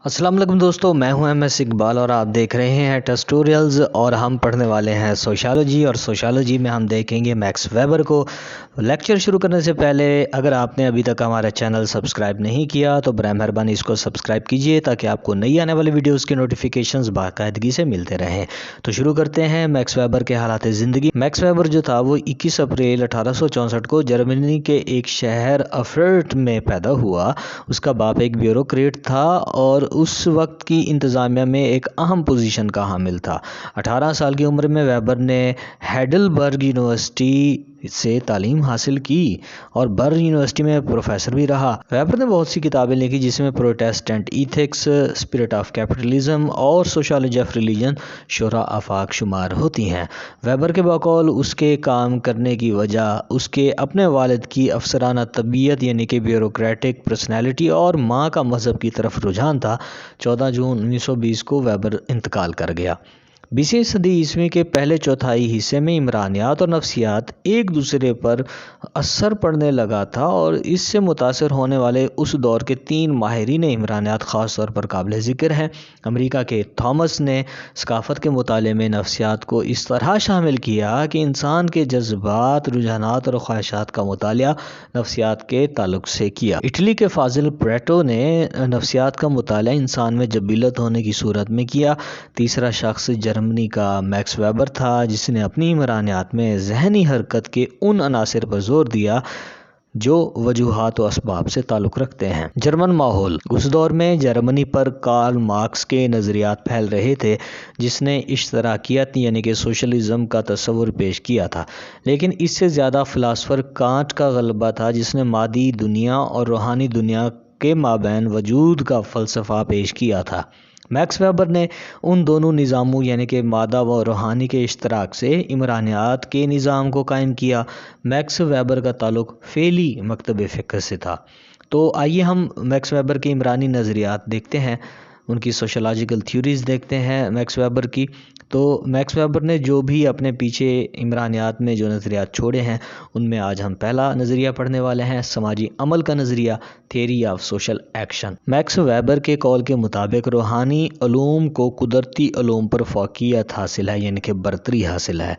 السلام علیکم دوستو، میں ہوں ایم ایس اقبال اور آپ دیکھ رہے ہیں ٹسٹوریلز اور ہم پڑھنے والے ہیں سوشالوجی، اور سوشالوجی میں ہم دیکھیں گے میکس ویبر کو۔ لیکچر شروع کرنے سے پہلے اگر آپ نے ابھی تک ہمارا چینل سبسکرائب نہیں کیا تو برائے مہربانی اس کو سبسکرائب کیجئے تاکہ آپ کو نئی آنے والی ویڈیوز کی نوٹیفیکیشنز باقاعدگی سے ملتے رہیں۔ تو شروع کرتے ہیں میکس ویبر کے حالات زندگی۔ میکس ویبر جو تھا وہ 21 اپریل 1864 کو جرمنی کے ایک شہر افرٹ میں پیدا ہوا۔ اس کا باپ ایک بیوروکریٹ تھا اور اس وقت کی انتظامیہ میں ایک اہم پوزیشن کا حامل تھا۔ 18 سال کی عمر میں ویبر نے ہیڈلبرگ یونیورسٹی سے تعلیم حاصل کی اور برن یونیورسٹی میں پروفیسر بھی رہا۔ ویبر نے بہت سی کتابیں لکھی جس میں Protestant ethics, spirit of capitalism اور سوشالوجی آف ریلیجن شرح آفاق شمار ہوتی ہیں۔ ویبر کے بقول اس کے کام کرنے کی وجہ اس کے اپنے والد کی افسرانہ طبیعت یعنی کہ بیوروکریٹک پرسنالٹی اور ماں کا مذہب کی طرف رجحان تھا۔ 14 جون 1920 کو ویبر انتقال کر گیا۔ 20ویں صدی عیسوی کے پہلے چوتھائی حصے میں عمرانیات اور نفسیات ایک دوسرے پر اثر پڑنے لگا تھا، اور اس سے متاثر ہونے والے اس دور کے 3 ماہرین عمرانیات خاص طور پر قابل ذکر ہیں۔ امریکہ کے تھامس نے ثقافت کے مطالعے میں نفسیات کو اس طرح شامل کیا کہ انسان کے جذبات، رجحانات اور خواہشات کا مطالعہ نفسیات کے تعلق سے کیا۔ اٹلی کے فاضل پریٹو نے نفسیات کا مطالعہ انسان میں جبلت ہونے کی صورت میں کیا۔ تیسرا شخص جرمنی کا میکس ویبر تھا جس نے اپنی عمرانیات میں ذہنی حرکت کے ان عناصر پر زور دیا جو وجوہات و اسباب سے تعلق رکھتے ہیں۔ جرمن ماحول۔ اس دور میں جرمنی پر کارل مارکس کے نظریات پھیل رہے تھے جس نے اشتراکیت یعنی کہ سوشلزم کا تصور پیش کیا تھا، لیکن اس سے زیادہ فلاسفر کانٹ کا غلبہ تھا جس نے مادی دنیا اور روحانی دنیا کے مابین وجود کا فلسفہ پیش کیا تھا۔ میکس ویبر نے ان دونوں نظاموں یعنی کہ مادہ و روحانی کے اشتراک سے عمرانیات کے نظام کو قائم کیا۔ میکس ویبر کا تعلق فعلی مکتب فکر سے تھا۔ تو آئیے ہم میکس ویبر کے عمرانی نظریات دیکھتے ہیں، ان کی سوشولوجیکل تھیوریز دیکھتے ہیں میکس ویبر کی۔ تو میکس ویبر نے جو بھی اپنے پیچھے عمرانیات میں جو نظریات چھوڑے ہیں ان میں آج ہم پہلا نظریہ پڑھنے والے ہیں، سماجی عمل کا نظریہ، theory of social action. Max Weber کے قول کے مطابق روحانی علوم کو قدرتی علوم پر فوقیت حاصل ہے یعنی کہ برتری حاصل ہے۔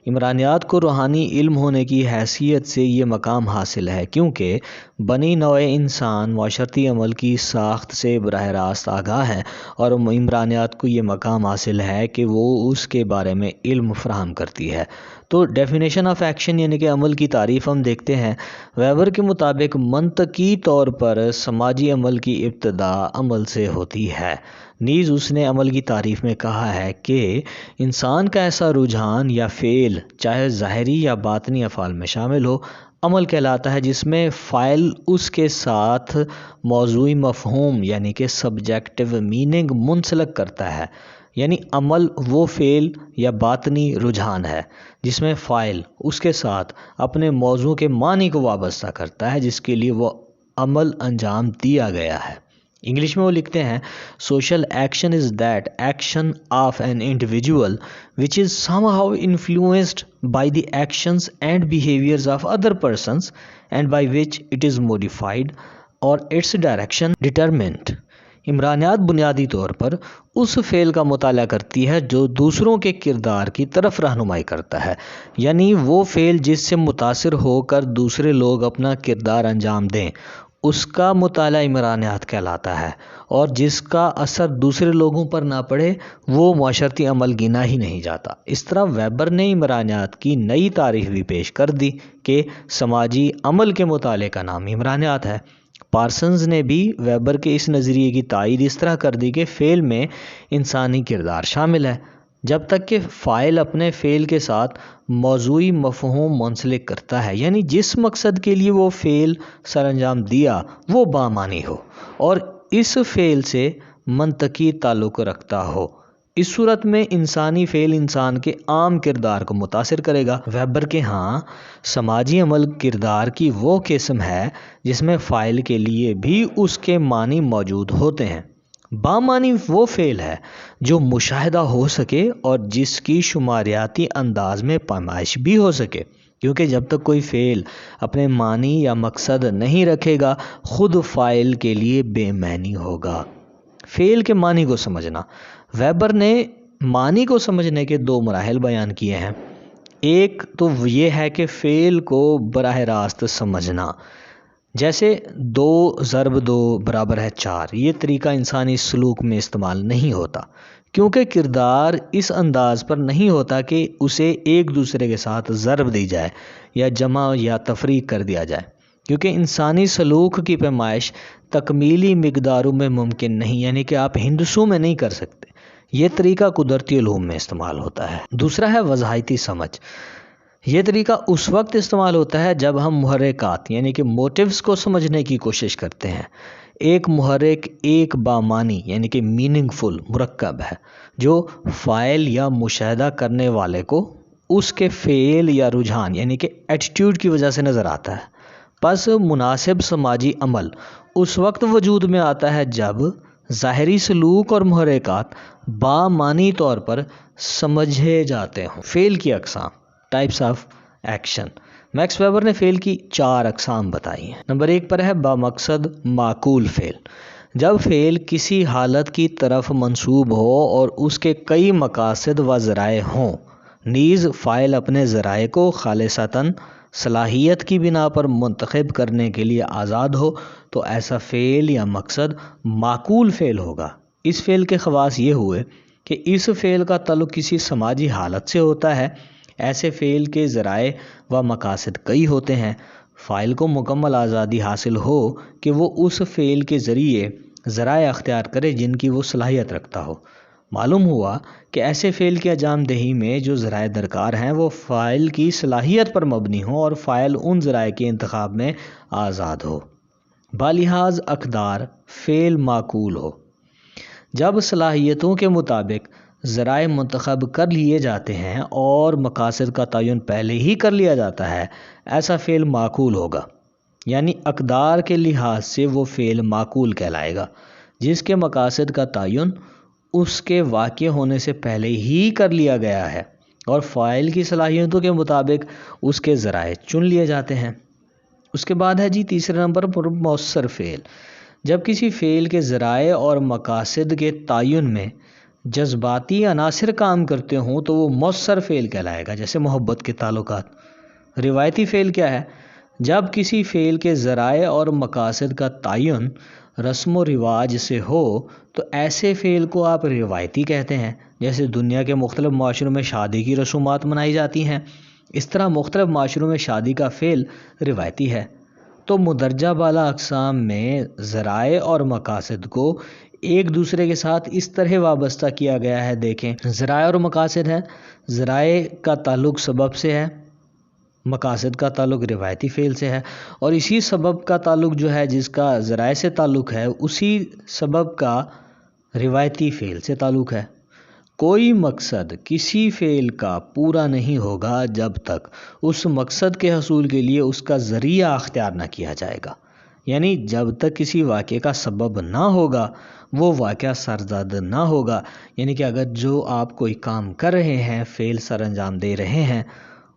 عمرانیات کو روحانی علم ہونے کی حیثیت سے یہ مقام حاصل ہے کیونکہ بنی نوع انسان معاشرتی عمل کی ساخت سے براہ راست آگاہ ہے، اور عمرانیات کو یہ مقام حاصل ہے کہ وہ اس کے بارے میں علم فراہم کرتی ہے۔ تو ڈیفینیشن آف ایکشن یعنی کہ عمل کی تعریف ہم دیکھتے ہیں۔ ویبر کے مطابق منطقی طور پر سماجی عمل کی ابتدا عمل سے ہوتی ہے، نیز اس نے عمل کی تعریف میں کہا ہے کہ انسان کا ایسا رجحان یا فعل چاہے ظاہری یا باطنی افعال میں شامل ہو، عمل کہلاتا ہے جس میں فاعل اس کے ساتھ موضوعی مفہوم یعنی کہ سبجیکٹیو میننگ منسلک کرتا ہے۔ یعنی عمل وہ فعل یا باطنی رجحان ہے جس میں فاعل اس کے ساتھ اپنے موضوع کے معنی کو وابستہ کرتا ہے جس کے لیے وہ عمل انجام دیا گیا ہے۔ انگلش میں وہ لکھتے ہیں social action is that action of an individual which is somehow influenced by the actions and behaviors of other persons and by which it is modified or its direction determined۔ عمرانیات بنیادی طور پر اس فعل کا مطالعہ کرتی ہے جو دوسروں کے کردار کی طرف رہنمائی کرتا ہے، یعنی وہ فعل جس سے متاثر ہو کر دوسرے لوگ اپنا کردار انجام دیں اس کا مطالعہ عمرانیات کہلاتا ہے، اور جس کا اثر دوسرے لوگوں پر نہ پڑے وہ معاشرتی عمل گنا ہی نہیں جاتا۔ اس طرح ویبر نے عمرانیات کی نئی تعریف بھی پیش کر دی کہ سماجی عمل کے مطالعے کا نام عمرانیات ہے۔ پارسنز نے بھی ویبر کے اس نظریے کی تائید اس طرح کر دی کہ فعل میں انسانی کردار شامل ہے جب تک کہ فاعل اپنے فعل کے ساتھ موضوعی مفہوم منسلک کرتا ہے، یعنی جس مقصد کے لیے وہ فعل سر انجام دیا وہ بامعنی ہو اور اس فعل سے منطقی تعلق رکھتا ہو۔ اس صورت میں انسانی فعل انسان کے عام کردار کو متاثر کرے گا۔ ویبر کے ہاں سماجی عمل کردار کی وہ قسم ہے جس میں فاعل کے لیے بھی اس کے معنی موجود ہوتے ہیں۔ بامعنی وہ فعل ہے جو مشاہدہ ہو سکے اور جس کی شماریاتی انداز میں پیمائش بھی ہو سکے، کیونکہ جب تک کوئی فعل اپنے معنی یا مقصد نہیں رکھے گا خود فاعل کے لیے بے معنی ہوگا۔ فعل کے معنی کو سمجھنا۔ ویبر نے معنی کو سمجھنے کے دو مراحل بیان کیے ہیں۔ ایک تو یہ ہے کہ فعل کو براہ راست سمجھنا، جیسے 2 ضرب 2 برابر ہے 4۔ یہ طریقہ انسانی سلوک میں استعمال نہیں ہوتا، کیونکہ کردار اس انداز پر نہیں ہوتا کہ اسے ایک دوسرے کے ساتھ ضرب دی جائے یا جمع یا تفریق کر دیا جائے، کیونکہ انسانی سلوک کی پیمائش تکمیلی مقداروں میں ممکن نہیں، یعنی کہ آپ ہندسوں میں نہیں کر سکتے۔ یہ طریقہ قدرتی علوم میں استعمال ہوتا ہے۔ دوسرا ہے وضاحتی سمجھ۔ یہ طریقہ اس وقت استعمال ہوتا ہے جب ہم محرکات یعنی کہ موٹیوز کو سمجھنے کی کوشش کرتے ہیں۔ ایک محرک ایک بامانی یعنی کہ میننگ فل مرکب ہے جو فاعل یا مشاہدہ کرنے والے کو اس کے فعل یا رجحان یعنی کہ ایٹیٹیوڈ کی وجہ سے نظر آتا ہے۔ پس مناسب سماجی عمل اس وقت وجود میں آتا ہے جب ظاہری سلوک اور محرکات بامانی طور پر سمجھے جاتے ہوں۔ فعل کی اقسام، types of action. Max Weber نے فعل کی 4 اقسام بتائی ہیں۔ نمبر 1 پر ہے بامقصد معقول فعل۔ جب فعل کسی حالت کی طرف منسوب ہو اور اس کے کئی مقاصد و ذرائع ہوں، نیز فاعل اپنے ذرائع کو خالصتاً صلاحیت کی بنا پر منتخب کرنے کے لیے آزاد ہو، تو ایسا فعل یا مقصد معقول فعل ہوگا۔ اس فعل کے خواص یہ ہوئے کہ اس فعل کا تعلق کسی سماجی حالت سے ہوتا ہے۔ ایسے فعل کے ذرائع و مقاصد کئی ہوتے ہیں۔ فاعل کو مکمل آزادی حاصل ہو کہ وہ اس فعل کے ذریعے ذرائع اختیار کرے جن کی وہ صلاحیت رکھتا ہو۔ معلوم ہوا کہ ایسے فعل کی انجام دہی میں جو ذرائع درکار ہیں وہ فاعل کی صلاحیت پر مبنی ہوں اور فاعل ان ذرائع کے انتخاب میں آزاد ہو۔ بالحاظ اقدار فعل معقول ہو۔ جب صلاحیتوں کے مطابق ذرائع منتخب کر لیے جاتے ہیں اور مقاصد کا تعین پہلے ہی کر لیا جاتا ہے، ایسا فعل معقول ہوگا، یعنی اقدار کے لحاظ سے وہ فعل معقول کہلائے گا جس کے مقاصد کا تعین اس کے واقع ہونے سے پہلے ہی کر لیا گیا ہے اور فاعل کی صلاحیتوں کے مطابق اس کے ذرائع چن لیے جاتے ہیں۔ اس کے بعد ہے تیسرے نمبر پر مؤثر فعل۔ جب کسی فعل کے ذرائع اور مقاصد کے تعین میں جذباتی عناصر کام کرتے ہوں تو وہ مؤثر فعل کہلائے گا، جیسے محبت کے تعلقات۔ روایتی فعل کیا ہے؟ جب کسی فعل کے ذرائع اور مقاصد کا تعین رسم و رواج سے ہو تو ایسے فعل کو آپ روایتی کہتے ہیں۔ جیسے دنیا کے مختلف معاشروں میں شادی کی رسومات منائی جاتی ہیں، اس طرح مختلف معاشروں میں شادی کا فعل روایتی ہے۔ تو مندرجہ بالا اقسام میں ذرائع اور مقاصد کو ایک دوسرے کے ساتھ اس طرح وابستہ کیا گیا ہے۔ دیکھیں، ذرائع اور مقاصد ہیں، ذرائع کا تعلق سبب سے ہے، مقاصد کا تعلق روایتی فعل سے ہے، اور اسی سبب کا تعلق جو ہے جس کا ذرائع سے تعلق ہے اسی سبب کا روایتی فعل سے تعلق ہے۔ کوئی مقصد کسی فعل کا پورا نہیں ہوگا جب تک اس مقصد کے حصول کے لیے اس کا ذریعہ اختیار نہ کیا جائے گا، یعنی جب تک کسی واقعے کا سبب نہ ہوگا وہ واقعہ سرزد نہ ہوگا۔ یعنی کہ اگر جو آپ کوئی کام کر رہے ہیں، فعل سر انجام دے رہے ہیں،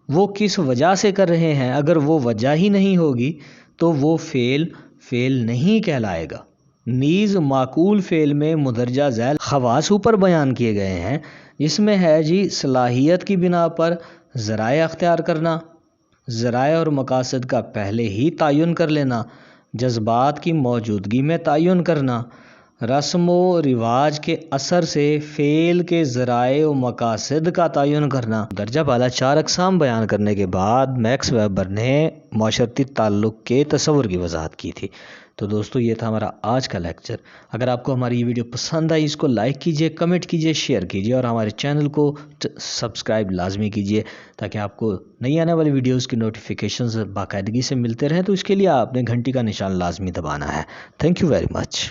وہ کس وجہ سے کر رہے ہیں، اگر وہ وجہ ہی نہیں ہوگی تو وہ فعل نہیں کہلائے گا۔ نیز معقول فعل میں مندرجہ ذیل خواص اوپر بیان کیے گئے ہیں، جس میں ہے صلاحیت کی بنا پر ذرائع اختیار کرنا، ذرائع اور مقاصد کا پہلے ہی تعین کر لینا، جذبات کی موجودگی میں تعین کرنا، رسم و رواج کے اثر سے فعل کے ذرائع و مقاصد کا تعین کرنا۔ درجہ بالا 4 اقسام بیان کرنے کے بعد میکس ویبر نے معاشرتی تعلق کے تصور کی وضاحت کی تھی۔ تو دوستو، یہ تھا ہمارا آج کا لیکچر۔ اگر آپ کو ہماری یہ ویڈیو پسند آئی، اس کو لائک کیجئے، کمنٹ کیجئے، شیئر کیجئے اور ہمارے چینل کو سبسکرائب لازمی کیجئے تاکہ آپ کو نئی آنے والی ویڈیوز کی نوٹیفیکیشنز باقاعدگی سے ملتے رہیں۔ تو اس کے لیے آپ نے گھنٹی کا نشان لازمی دبانا ہے۔ Thank you very much.